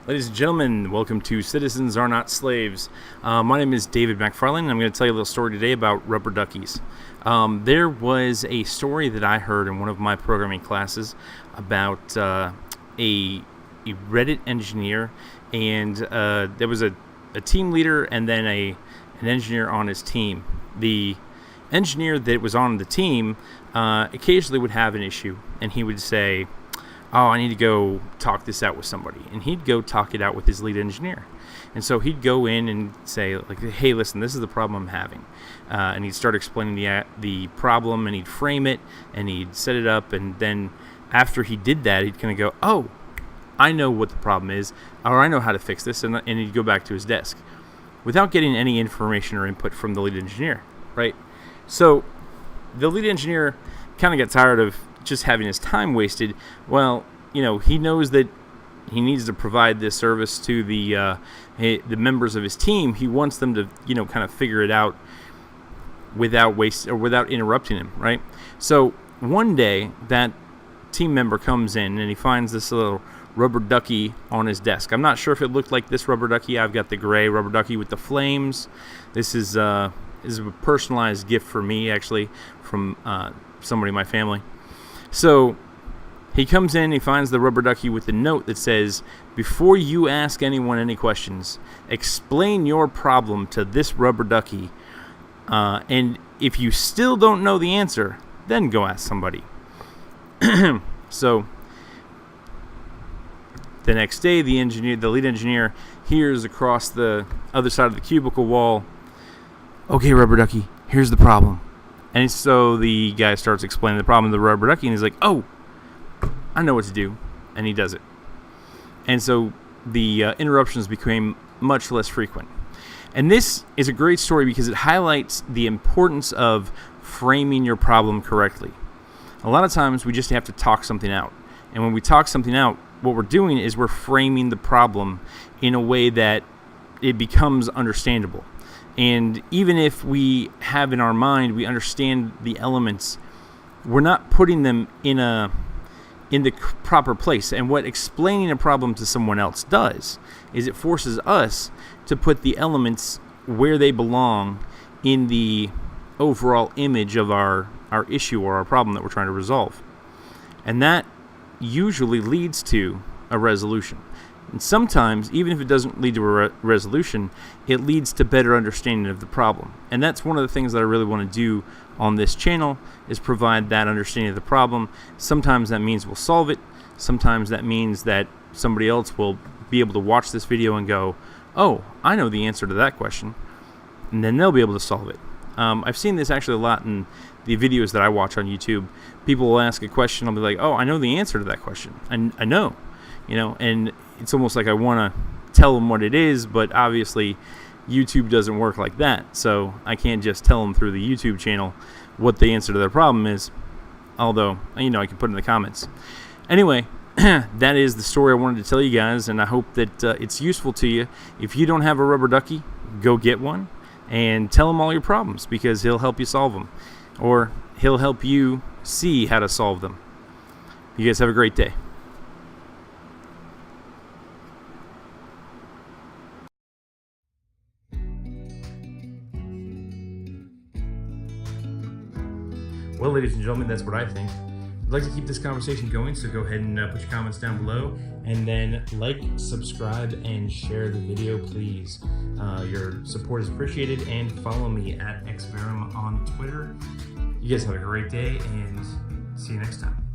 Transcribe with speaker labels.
Speaker 1: Ladies and gentlemen, welcome to Citizens Are Not Slaves. My name is David McFarlane, and I'm going to tell you a little story today about rubber duckies. There was a story that I heard in one of my programming classes about a Reddit engineer, and there was a team leader and then an engineer on his team. The engineer that was on the team occasionally would have an issue, and he would say, "Oh, I need to go talk this out with somebody." And he'd go talk it out with his lead engineer. And so he'd go in and say, like, "Hey, listen, this is the problem I'm having." And he'd start explaining the problem, and he'd frame it, and he'd set it up. And then after he did that, he'd kind of go, "Oh, I know what the problem is, or I know how to fix this." And he'd go back to his desk without getting any information or input from the lead engineer, right? So the lead engineer kind of got tired of just having his time wasted. Well, he knows that he needs to provide this service to the members of his team. He wants them to, kind of figure it out without interrupting him, right? So one day that team member comes in and he finds this little rubber ducky on his desk. I'm not sure if it looked like this rubber ducky. I've got the gray rubber ducky with the flames. This is a personalized gift for me, actually, from somebody in my family. So he comes in, he finds the rubber ducky with the note that says, "Before you ask anyone any questions, explain your problem to this rubber ducky. And if you still don't know the answer, then go ask somebody." So the next day, the lead engineer, hears across the other side of the cubicle wall, "Okay, rubber ducky, here's the problem." And so the guy starts explaining the problem to the rubber ducky, and he's like, "Oh, I know what to do." And he does it. And so the interruptions became much less frequent. And this is a great story because it highlights the importance of framing your problem correctly. A lot of times we just have to talk something out. And when we talk something out, what we're doing is we're framing the problem in a way that it becomes understandable. And even if we have in our mind, we understand the elements, we're not putting them in the proper place. And what explaining a problem to someone else does is it forces us to put the elements where they belong in the overall image of our issue or our problem that we're trying to resolve. And that usually leads to a resolution. And sometimes, even if it doesn't lead to a resolution, it leads to better understanding of the problem. And that's one of the things that I really want to do on this channel, is provide that understanding of the problem. Sometimes that means we'll solve it. Sometimes that means that somebody else will be able to watch this video and go, "Oh, I know the answer to that question." And then they'll be able to solve it. I've seen this actually a lot in the videos that I watch on YouTube. People will ask a question, I'll be like, "Oh, I know the answer to that question. I know." And it's almost like I want to tell them what it is, but obviously YouTube doesn't work like that. So I can't just tell them through the YouTube channel what the answer to their problem is, although, I can put it in the comments. Anyway, that is the story I wanted to tell you guys, and I hope that it's useful to you. If you don't have a rubber ducky, go get one and tell him all your problems, because he'll help you solve them, or he'll help you see how to solve them. You guys have a great day. Well, ladies and gentlemen, that's what I think. I'd like to keep this conversation going, so go ahead and put your comments down below, and then like, subscribe, and share the video, please. Your support is appreciated, and follow me at xverum on Twitter. You guys have a great day, and see you next time.